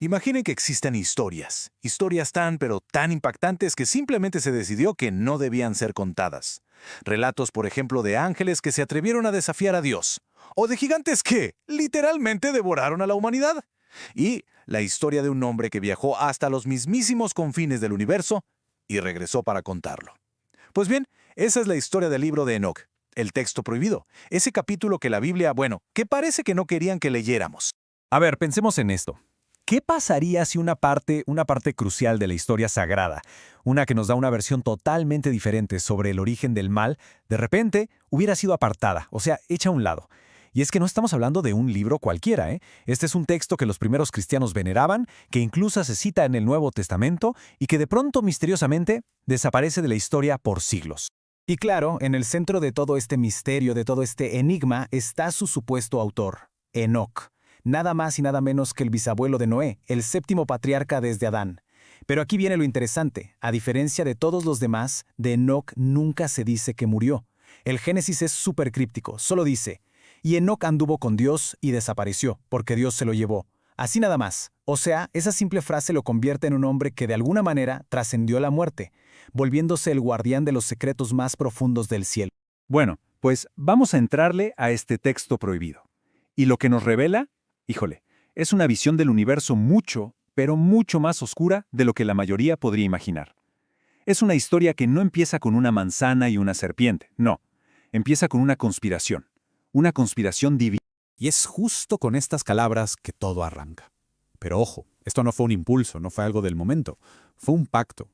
Imaginen que existen historias tan pero tan impactantes que simplemente se decidió que no debían ser contadas. Relatos, por ejemplo, de ángeles que se atrevieron a desafiar a Dios, o de gigantes que, literalmente, devoraron a la humanidad. Y la historia de un hombre que viajó hasta los mismísimos confines del universo y regresó para contarlo. Pues bien, esa es la historia del libro de Enoc, el texto prohibido, ese capítulo que la Biblia, que parece que no querían que leyéramos. A ver, pensemos en esto. ¿Qué pasaría si una parte crucial de la historia sagrada, una que nos da una versión totalmente diferente sobre el origen del mal, de repente hubiera sido apartada, o sea, hecha a un lado? Y es que no estamos hablando de un libro cualquiera, ¿eh? Este es un texto que los primeros cristianos veneraban, que incluso se cita en el Nuevo Testamento y que de pronto misteriosamente desaparece de la historia por siglos. Y claro, en el centro de todo este misterio, de todo este enigma, está su supuesto autor, Enoc. Nada más y nada menos que el bisabuelo de Noé, el séptimo patriarca desde Adán. Pero aquí viene lo interesante. A diferencia de todos los demás, de Enoc nunca se dice que murió. El Génesis es súper críptico, solo dice: y Enoc anduvo con Dios y desapareció, porque Dios se lo llevó. Así nada más. O sea, esa simple frase lo convierte en un hombre que de alguna manera trascendió la muerte, volviéndose el guardián de los secretos más profundos del cielo. Bueno, pues vamos a entrarle a este texto prohibido. Y lo que nos revela, híjole, es una visión del universo mucho, pero mucho más oscura de lo que la mayoría podría imaginar. Es una historia que no empieza con una manzana y una serpiente, no. Empieza con una conspiración divina. Y es justo con estas palabras que todo arranca. Pero ojo, esto no fue un impulso, no fue algo del momento. Fue un pacto,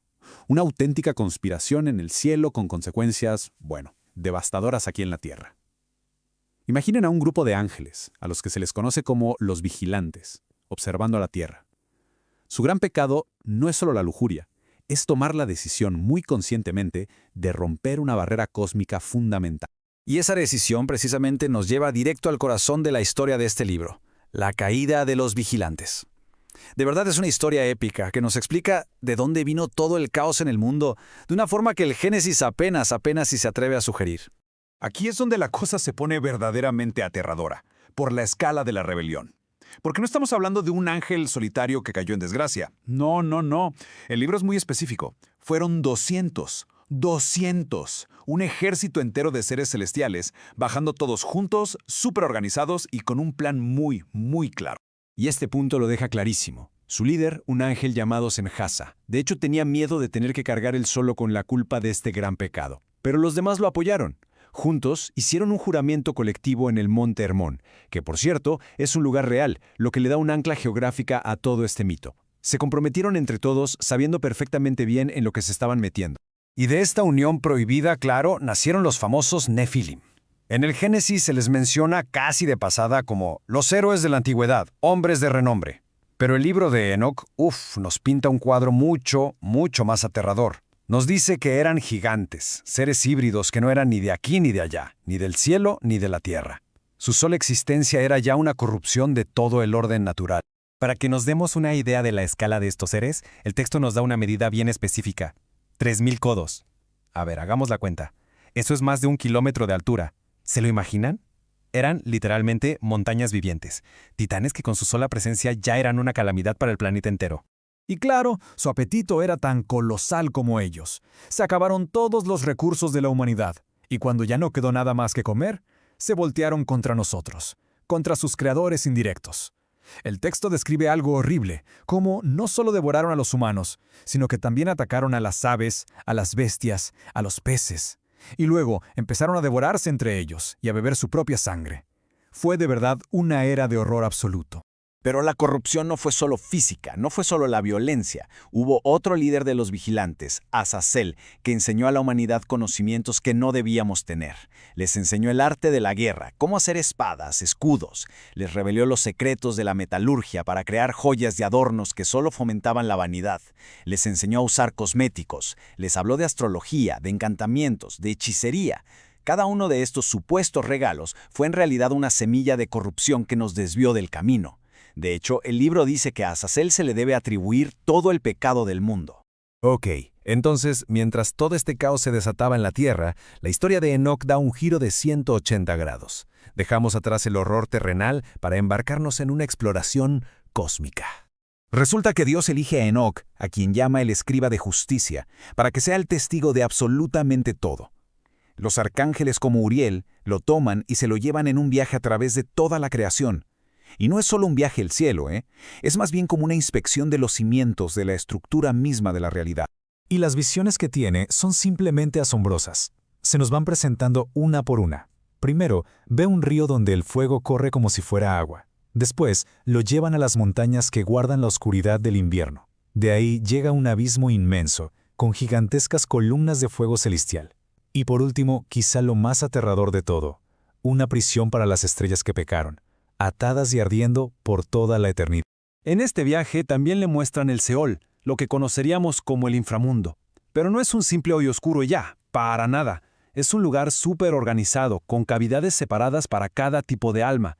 una auténtica conspiración en el cielo con consecuencias, devastadoras aquí en la tierra. Imaginen a un grupo de ángeles, a los que se les conoce como los vigilantes, observando a la tierra. Su gran pecado no es solo la lujuria, es tomar la decisión muy conscientemente de romper una barrera cósmica fundamental. Y esa decisión precisamente nos lleva directo al corazón de la historia de este libro, la caída de los vigilantes. De verdad es una historia épica que nos explica de dónde vino todo el caos en el mundo, de una forma que el Génesis apenas si se atreve a sugerir. Aquí es donde la cosa se pone verdaderamente aterradora, por la escala de la rebelión. Porque no estamos hablando de un ángel solitario que cayó en desgracia. No. El libro es muy específico. Fueron 200. Un ejército entero de seres celestiales, bajando todos juntos, súper organizados y con un plan muy, muy claro. Y este punto lo deja clarísimo. Su líder, un ángel llamado Senjasa, de hecho tenía miedo de tener que cargar él solo con la culpa de este gran pecado. Pero los demás lo apoyaron. Juntos hicieron un juramento colectivo en el Monte Hermón, que por cierto es un lugar real, lo que le da un ancla geográfica a todo este mito. Se comprometieron entre todos sabiendo perfectamente bien en lo que se estaban metiendo. Y de esta unión prohibida, claro, nacieron los famosos Nefilim. En el Génesis se les menciona casi de pasada como los héroes de la antigüedad, hombres de renombre. Pero el libro de Enoc, nos pinta un cuadro mucho más aterrador. Nos dice que eran gigantes, seres híbridos que no eran ni de aquí ni de allá, ni del cielo ni de la tierra. Su sola existencia era ya una corrupción de todo el orden natural. Para que nos demos una idea de la escala de estos seres, el texto nos da una medida bien específica. 3000 codos. A ver, hagamos la cuenta. Eso es más de 1 kilómetro de altura. ¿Se lo imaginan? Eran literalmente montañas vivientes, titanes que con su sola presencia ya eran una calamidad para el planeta entero. Y claro, su apetito era tan colosal como ellos. Se acabaron todos los recursos de la humanidad, y cuando ya no quedó nada más que comer, se voltearon contra nosotros, contra sus creadores indirectos. El texto describe algo horrible, como no solo devoraron a los humanos, sino que también atacaron a las aves, a las bestias, a los peces. Y luego empezaron a devorarse entre ellos y a beber su propia sangre. Fue de verdad una era de horror absoluto. Pero la corrupción no fue solo física, no fue solo la violencia. Hubo otro líder de los vigilantes, Azazel, que enseñó a la humanidad conocimientos que no debíamos tener. Les enseñó el arte de la guerra, cómo hacer espadas, escudos. Les reveló los secretos de la metalurgia para crear joyas y adornos que solo fomentaban la vanidad. Les enseñó a usar cosméticos. Les habló de astrología, de encantamientos, de hechicería. Cada uno de estos supuestos regalos fue en realidad una semilla de corrupción que nos desvió del camino. De hecho, el libro dice que a Azazel se le debe atribuir todo el pecado del mundo. Ok, entonces, mientras todo este caos se desataba en la Tierra, la historia de Enoc da un giro de 180 grados. Dejamos atrás el horror terrenal para embarcarnos en una exploración cósmica. Resulta que Dios elige a Enoc, a quien llama el escriba de justicia, para que sea el testigo de absolutamente todo. Los arcángeles como Uriel lo toman y se lo llevan en un viaje a través de toda la creación. Y no es solo un viaje al cielo, es más bien como una inspección de los cimientos de la estructura misma de la realidad. Y las visiones que tiene son simplemente asombrosas. Se nos van presentando una por una. Primero, ve un río donde el fuego corre como si fuera agua. Después, lo llevan a las montañas que guardan la oscuridad del invierno. De ahí llega un abismo inmenso, con gigantescas columnas de fuego celestial. Y por último, quizá lo más aterrador de todo, una prisión para las estrellas que pecaron, atadas y ardiendo por toda la eternidad. En este viaje también le muestran el Seol, lo que conoceríamos como el inframundo. Pero no es un simple hoyo oscuro y ya, para nada. Es un lugar súper organizado, con cavidades separadas para cada tipo de alma.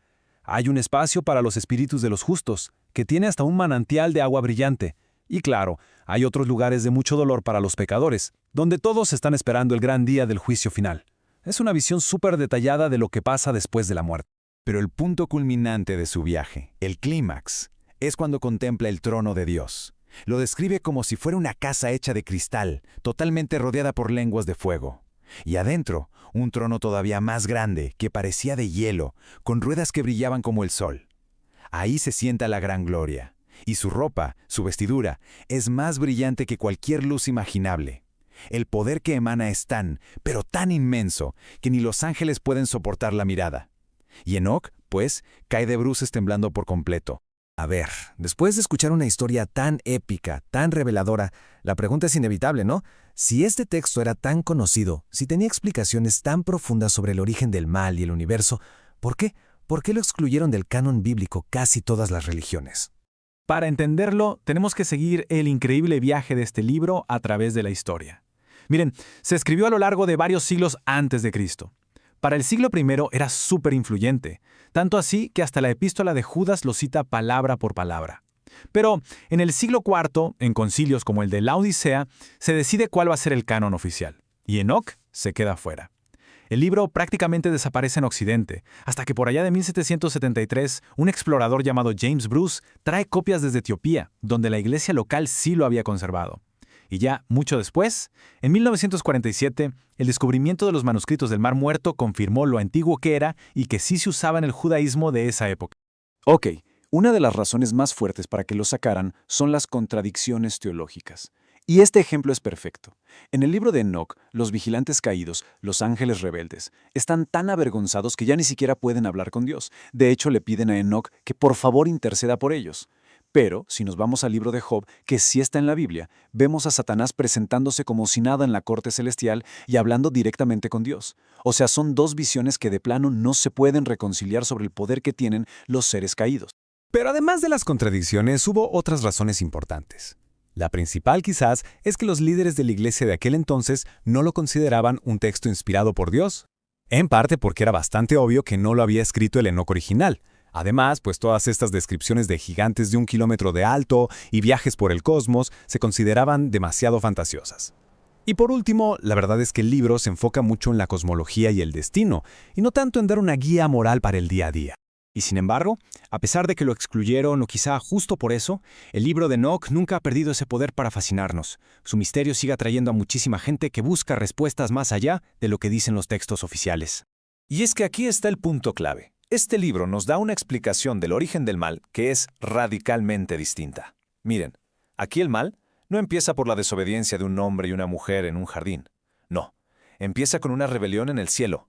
Hay un espacio para los espíritus de los justos, que tiene hasta un manantial de agua brillante. Y claro, hay otros lugares de mucho dolor para los pecadores, donde todos están esperando el gran día del juicio final. Es una visión súper detallada de lo que pasa después de la muerte. Pero el punto culminante de su viaje, el clímax, es cuando contempla el trono de Dios. Lo describe como si fuera una casa hecha de cristal, totalmente rodeada por lenguas de fuego. Y adentro, un trono todavía más grande, que parecía de hielo, con ruedas que brillaban como el sol. Ahí se sienta la gran gloria, y su ropa, su vestidura, es más brillante que cualquier luz imaginable. El poder que emana es tan, pero tan inmenso, que ni los ángeles pueden soportar la mirada. Y Enoc, pues, cae de bruces temblando por completo. A ver, después de escuchar una historia tan épica, tan reveladora, la pregunta es inevitable, ¿no? Si este texto era tan conocido, si tenía explicaciones tan profundas sobre el origen del mal y el universo, ¿por qué? ¿Por qué lo excluyeron del canon bíblico casi todas las religiones? Para entenderlo, tenemos que seguir el increíble viaje de este libro a través de la historia. Miren, se escribió a lo largo de varios siglos antes de Cristo. Para el siglo I era súper influyente, tanto así que hasta la epístola de Judas lo cita palabra por palabra. Pero en el siglo IV, en concilios como el de la Odisea, se decide cuál va a ser el canon oficial, y Enoc se queda fuera. El libro prácticamente desaparece en Occidente, hasta que por allá de 1773, un explorador llamado James Bruce trae copias desde Etiopía, donde la iglesia local sí lo había conservado. Y ya mucho después, en 1947, el descubrimiento de los manuscritos del Mar Muerto confirmó lo antiguo que era y que sí se usaba en el judaísmo de esa época. Ok, una de las razones más fuertes para que lo sacaran son las contradicciones teológicas. Y este ejemplo es perfecto. En el libro de Enoc, los vigilantes caídos, los ángeles rebeldes, están tan avergonzados que ya ni siquiera pueden hablar con Dios. De hecho, le piden a Enoc que por favor interceda por ellos. Pero, si nos vamos al libro de Job, que sí está en la Biblia, vemos a Satanás presentándose como si nada en la corte celestial y hablando directamente con Dios. O sea, son dos visiones que de plano no se pueden reconciliar sobre el poder que tienen los seres caídos. Pero además de las contradicciones, hubo otras razones importantes. La principal quizás es que los líderes de la iglesia de aquel entonces no lo consideraban un texto inspirado por Dios, en parte porque era bastante obvio que no lo había escrito el Enoc original. Además, pues todas estas descripciones de gigantes de 1 kilómetro de alto y viajes por el cosmos se consideraban demasiado fantasiosas. Y por último, la verdad es que el libro se enfoca mucho en la cosmología y el destino, y no tanto en dar una guía moral para el día a día. Y sin embargo, a pesar de que lo excluyeron o quizá justo por eso, el libro de Enoc nunca ha perdido ese poder para fascinarnos. Su misterio sigue atrayendo a muchísima gente que busca respuestas más allá de lo que dicen los textos oficiales. Y es que aquí está el punto clave. Este libro nos da una explicación del origen del mal que es radicalmente distinta. Miren, aquí el mal no empieza por la desobediencia de un hombre y una mujer en un jardín. No, empieza con una rebelión en el cielo.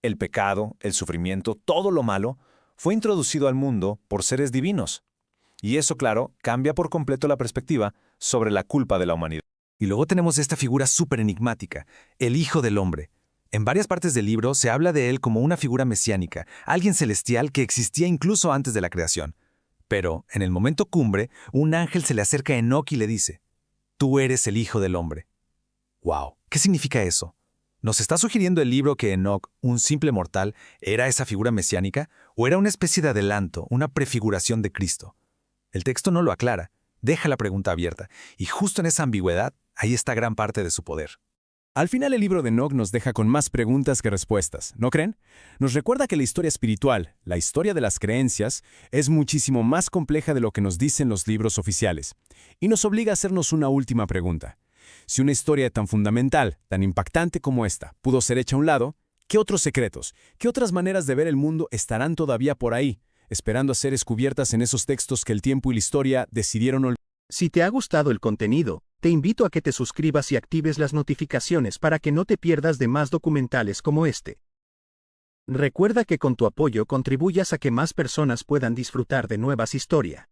El pecado, el sufrimiento, todo lo malo fue introducido al mundo por seres divinos. Y eso, claro, cambia por completo la perspectiva sobre la culpa de la humanidad. Y luego tenemos esta figura súper enigmática, el Hijo del Hombre. En varias partes del libro se habla de él como una figura mesiánica, alguien celestial que existía incluso antes de la creación. Pero, en el momento cumbre, un ángel se le acerca a Enoc y le dice, «Tú eres el Hijo del Hombre». ¡Wow! ¿Qué significa eso? ¿Nos está sugiriendo el libro que Enoc, un simple mortal, era esa figura mesiánica? ¿O era una especie de adelanto, una prefiguración de Cristo? El texto no lo aclara, deja la pregunta abierta, y justo en esa ambigüedad, ahí está gran parte de su poder. Al final el libro de Enoc nos deja con más preguntas que respuestas, ¿no creen? Nos recuerda que la historia espiritual, la historia de las creencias, es muchísimo más compleja de lo que nos dicen los libros oficiales. Y nos obliga a hacernos una última pregunta. Si una historia tan fundamental, tan impactante como esta, pudo ser hecha a un lado, ¿qué otros secretos, qué otras maneras de ver el mundo estarán todavía por ahí, esperando a ser descubiertas en esos textos que el tiempo y la historia decidieron olvidar? Si te ha gustado el contenido, te invito a que te suscribas y actives las notificaciones para que no te pierdas de más documentales como este. Recuerda que con tu apoyo contribuyas a que más personas puedan disfrutar de nuevas historias.